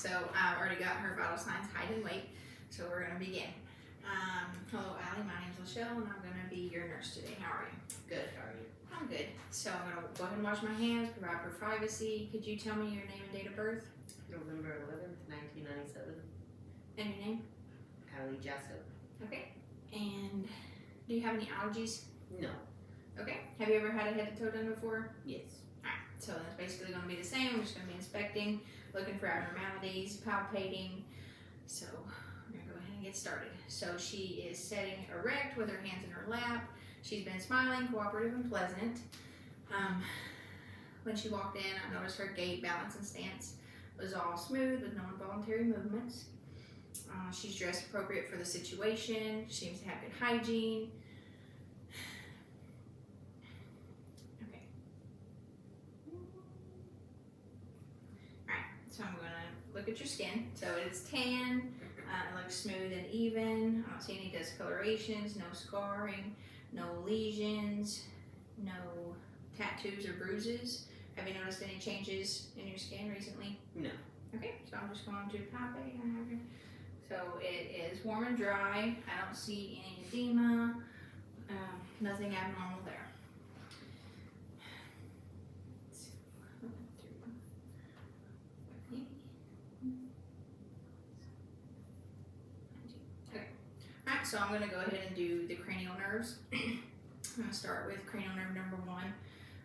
So I've already got her vital signs, height, and weight. So we're gonna begin. Hello, Allie. My name's Michelle, and I'm gonna be your nurse today. How are you? Good, how are you? I'm good. So I'm gonna go ahead and wash my hands, provide for privacy. Could you tell me your name and date of birth? November 11th, 1997. And your name? Allie Jessup. Okay. And do you have any allergies? No. Okay. Have you ever had a head to toe done before? Yes. Alright, so that's basically going to be the same. We're just going to be inspecting, looking for abnormalities, palpating. So we're going to go ahead and get started. So she is sitting erect with her hands in her lap. She's been smiling, cooperative, and pleasant. When she walked in, I noticed her gait, balance, and stance was all smooth with no involuntary movements. She's dressed appropriate for the situation. She seems to have good hygiene. Okay. Alright, so I'm going to look at your skin. So it's tan, it looks smooth and even. I don't see any discolorations, no scarring, no lesions, no tattoos or bruises. Have you noticed any changes in your skin recently? No. Okay, so I'm just going to palpate. So it is warm and dry. I don't see any edema. Nothing abnormal there. Okay. Alright, so I'm going to go ahead and do the cranial nerves. I'm going to start with cranial nerve number 1,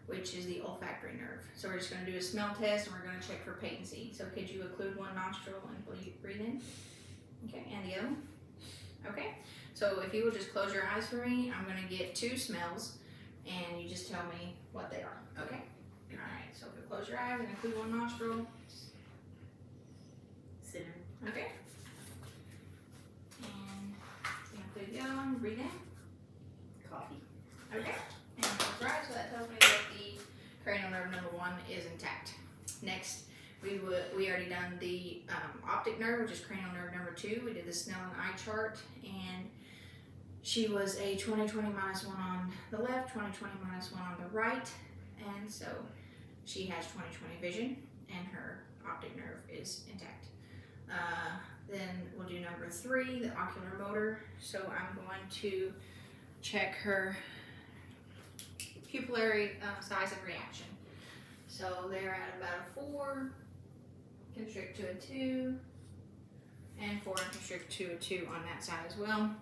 which is the olfactory nerve. So we're just going to do a smell test and we're going to check for patency. So could you occlude one nostril and breathe in? Okay, and the other one? Okay, so if you will just close your eyes for me, I'm going to get 2 smells and you just tell me what they are. Okay? Alright, so if you close your eyes and include one nostril. Center. Okay. And include the other one, breathe in. Coffee. Okay, and close your eyes, so that tells me that the cranial nerve number 1 is intact. Next, we already done the optic nerve, which is cranial nerve number 2. We did the Snellen eye chart, and she was a 20/20 minus 1 on the left, 20/20 minus 1 on the right, and so she has 20/20 vision, and her optic nerve is intact. Then we'll do number 3, the ocular motor. So I'm going to check her pupillary size and reaction. So they're at about a 4, constrict to a 2, and 4 and constrict to a 2 on that side as well.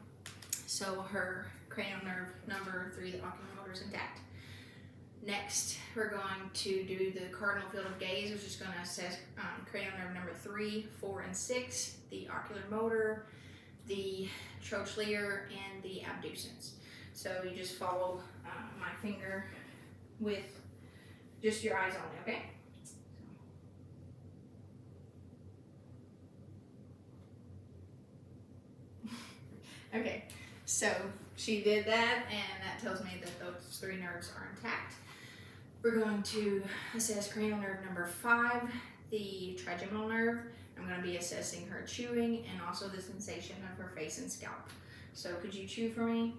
So her cranial nerve number 3, the ocular motor, is intact. Next, we're going to do the cardinal field of gaze, which is going to assess cranial nerve number 3, 4, and 6, the ocular motor, the trochlear, and the abducens. So you just follow my finger with just your eyes only, okay? Okay, so she did that, and that tells me that those 3 nerves are intact. We're going to assess cranial nerve number 5, the trigeminal nerve. I'm going to be assessing her chewing and also the sensation of her face and scalp. So could you chew for me?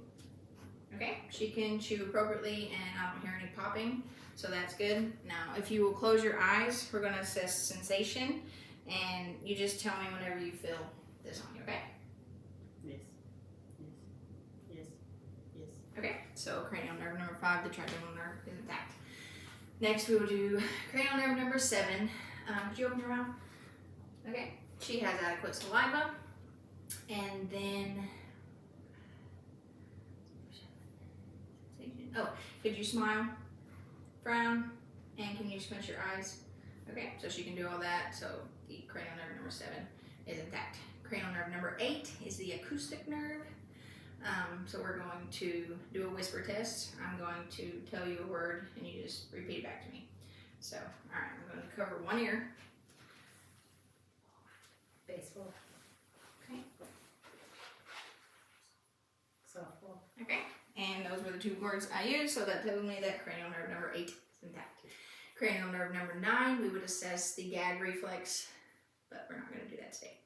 Okay, she can chew appropriately and I don't hear any popping, so that's good. Now, if you will close your eyes, we're going to assess sensation, and you just tell me whenever you feel this on you, okay? Yes. Yes. Yes. Yes. Okay, so cranial nerve number 5, the trigeminal nerve, is intact. Next, we will do cranial nerve number 7. Could you open your mouth? Okay, she has adequate saliva, and then, oh, could you smile, frown, and can you squint your eyes? Okay, so she can do all that, so the cranial nerve number 7 is intact. Cranial nerve number 8 is the acoustic nerve. So we're going to do a whisper test. I'm going to tell you a word and you just repeat it back to me. So, alright, I'm going to cover one ear. Baseball. Okay. Softball. Okay, and those were the 2 words I used, so that tells me that cranial nerve number 8 is intact. Cranial nerve number 9, we would assess the gag reflex, but we're not going to do that today.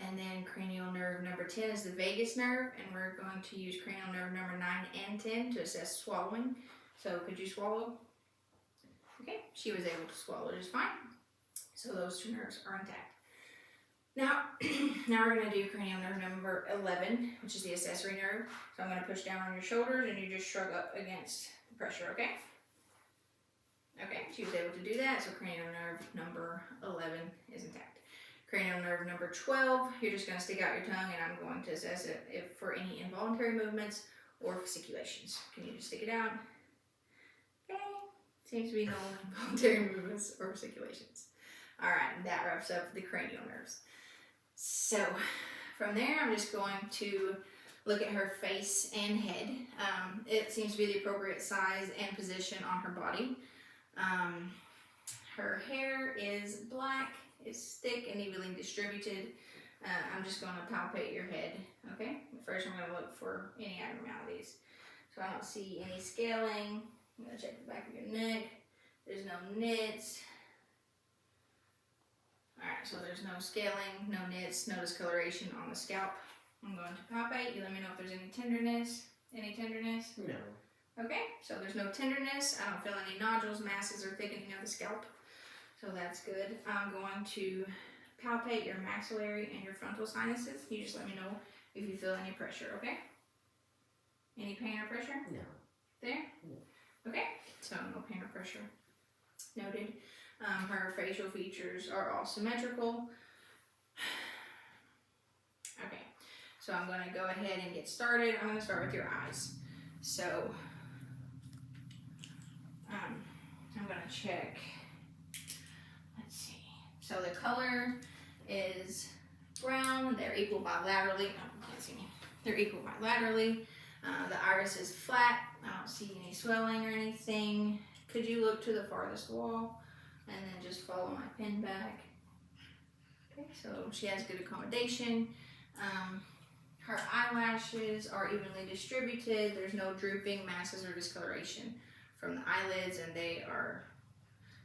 And then cranial nerve number 10 is the vagus nerve, and we're going to use cranial nerve number 9 and 10 to assess swallowing. So could you swallow? Okay, she was able to swallow just fine. So those two nerves are intact. Now, now we're going to do cranial nerve number 11, which is the accessory nerve. So I'm going to push down on your shoulders and you just shrug up against the pressure, okay? Okay, she was able to do that, so cranial nerve number 11 is intact. Cranial nerve number 12, you're just going to stick out your tongue and I'm going to assess it if for any involuntary movements or fasciculations. Can you just stick it out? Okay, seems to be no involuntary movements or fasciculations. All right, that wraps up the cranial nerves. So from there, I'm just going to look at her face and head. It seems to be the appropriate size and position on her body. Her hair is black, it's thick and evenly distributed. I'm just going to palpate your head, okay? First I'm going to look for any abnormalities. So I don't see any scaling. I'm going to check the back of your neck. There's no nits. Alright, so there's no scaling, no nits, no discoloration on the scalp. I'm going to palpate. You let me know if there's any tenderness. Any tenderness? No. Okay, so there's no tenderness. I don't feel any nodules, masses, or thickening of the scalp. So that's good. I'm going to palpate your maxillary and your frontal sinuses. You just let me know if you feel any pressure, okay? Any pain or pressure? No. There? No. Okay, so no pain or pressure. Noted. Her facial features are all symmetrical. Okay, so I'm going to go ahead and get started. I'm going to start with your eyes. So I'm going to check, let's see. So the color is brown. They're equal bilaterally. Oh, you can't see me. They're equal bilaterally. The iris is flat. I don't see any swelling or anything. Could you look to the farthest wall and then just follow my pen back? Okay, so she has good accommodation. Her eyelashes are evenly distributed. There's no drooping, masses, or discoloration from the eyelids, and they are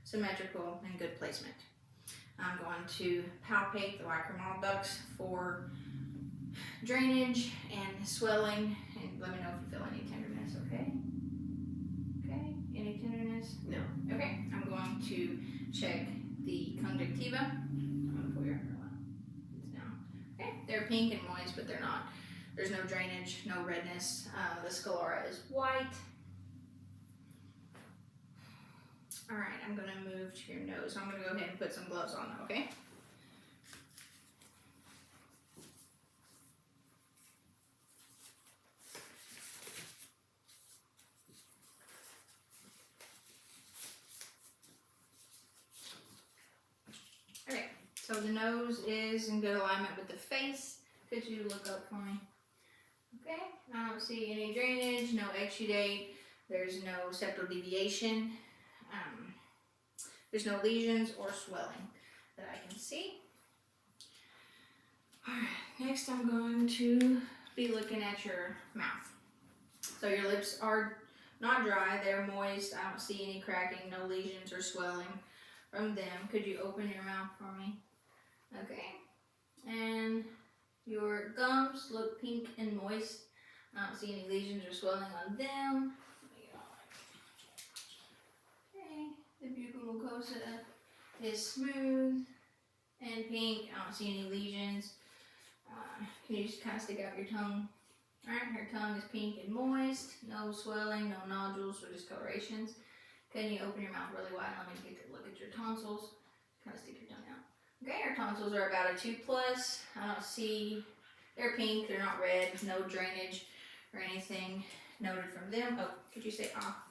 symmetrical and good placement. I'm going to palpate the lacrimal ducts for drainage and swelling, and let me know if you feel any tenderness, okay? Okay, any tenderness? No. Okay, I'm going to check the conjunctiva. I'm going to pull your hair out. It's down. Okay, they're pink and moist, but they're not. There's no drainage, no redness. The sclera is white. All right, I'm going to move to your nose. So I'm going to go ahead and put some gloves on, okay? Okay, so the nose is in good alignment with the face. Could you look up for me? Okay, I don't see any drainage, no exudate. There's no septal deviation. There's no lesions or swelling that I can see. All right, next I'm going to be looking at your mouth. So your lips are not dry, they're moist. I don't see any cracking, no lesions or swelling from them. Could you open your mouth for me? Okay, and your gums look pink and moist. I don't see any lesions or swelling on them. Okay, the buccal mucosa is smooth and pink. I don't see any lesions. Can you just kind of stick out your tongue? Alright, her tongue is pink and moist. No swelling, no nodules or discolorations. Can you open your mouth really wide? Let me get a look at your tonsils. Kind of stick your tongue out. Okay, her tonsils are about a 2+. I don't see, they're pink, they're not red, no drainage or anything noted from them. Oh, could you say ah?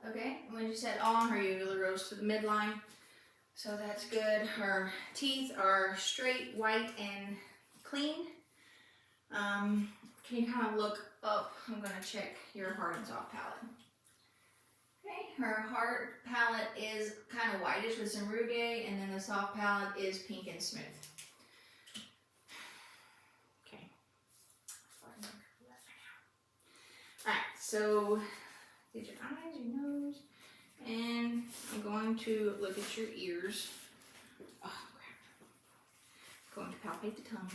Okay, and when you said ah, her uvula rose to the midline. So that's good. Her teeth are straight, white, and clean. Can you kind of look up? I'm going to check your hard and soft palate. Okay, her hard palate is kind of whitish with some rugae, and then the soft palate is pink and smooth. Okay. Alright, so get your eyes, your nose, and I'm going to look at your ears. Oh, crap. Going to palpate the tongue.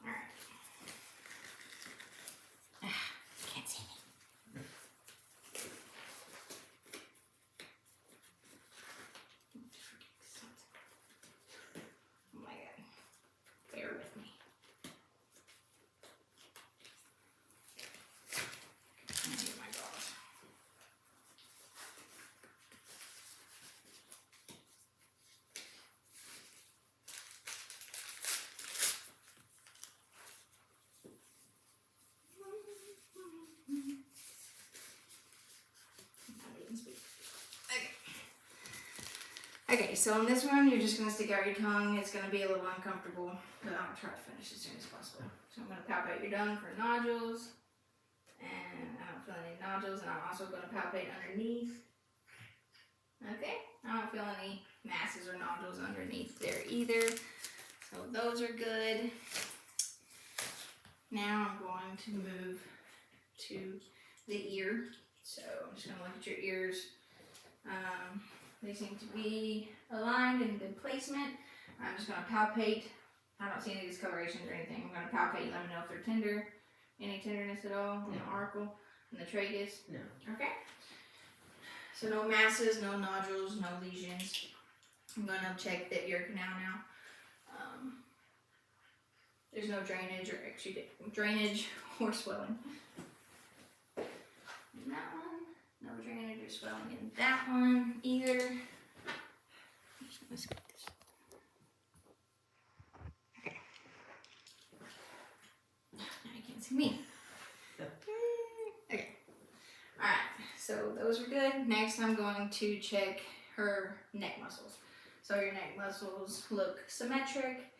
Alright. Can't see me. Okay, so in this one, you're just gonna stick out your tongue. It's gonna be a little uncomfortable, but I'll try to finish as soon as possible. So I'm gonna palpate your tongue for nodules, and I don't feel any nodules, and I'm also gonna palpate underneath. Okay, I don't feel any masses or nodules underneath there either. So those are good. Now I'm going to move to the ear. So I'm just gonna look at your ears. They seem to be aligned in good placement. I'm just gonna palpate. I don't see any discolorations or anything. I'm gonna palpate, let me know if they're tender. Any tenderness at all in the auricle, in the tragus? No. Okay. So no masses, no nodules, no lesions. I'm gonna check the ear canal now. There's no drainage or drainage or swelling. In that one, no drainage or swelling in that one either. Let's get this. Okay. Now you can't see me. Okay. Alright, so those are good. Next I'm going to check her neck muscles. So your neck muscles look symmetric.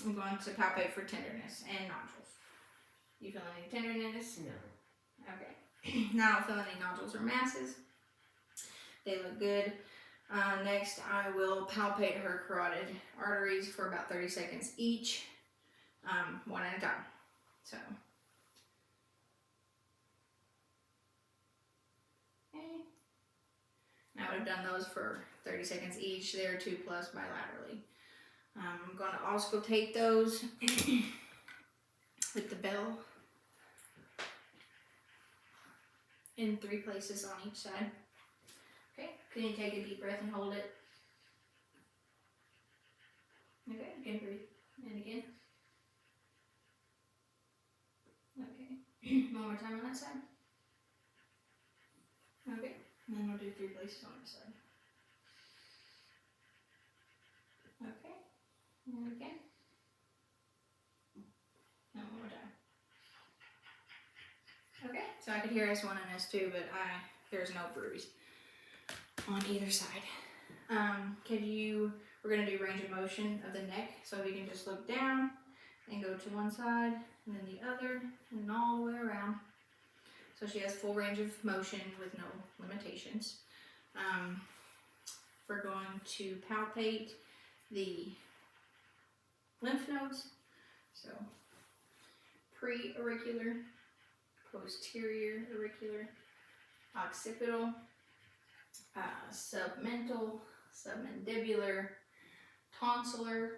I'm going to palpate for tenderness and nodules. You feel any tenderness? No. Okay. Now I don't feel any nodules or masses. They look good. Next, I will palpate her carotid arteries for about 30 seconds each, one at a time. So, okay. Now I've done those for 30 seconds each. They're 2+ bilaterally. I'm going to auscultate those with the bell in 3 places on each side. Okay, can you take a deep breath and hold it? Okay, again, breathe. And again. Okay, one more time on that side. Okay, and then we'll do 3 places on each side. Okay, and again. And one more time. Okay, so I could hear S1 and S2, but there's no bruise on either side. We're gonna do range of motion of the neck, so we can just look down and go to one side and then the other and all the way around. So she has full range of motion with no limitations. We're going to palpate the lymph nodes, so pre-auricular, posterior auricular, occipital, submental, submandibular, tonsillar,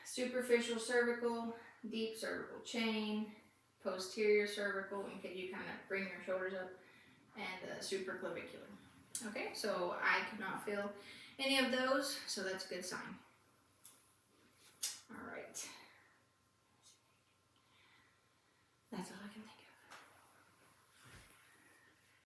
superficial cervical, deep cervical chain, posterior cervical, and can you kind of bring your shoulders up, and supraclavicular. Okay, so I could not feel any of those, so that's a good sign. All right.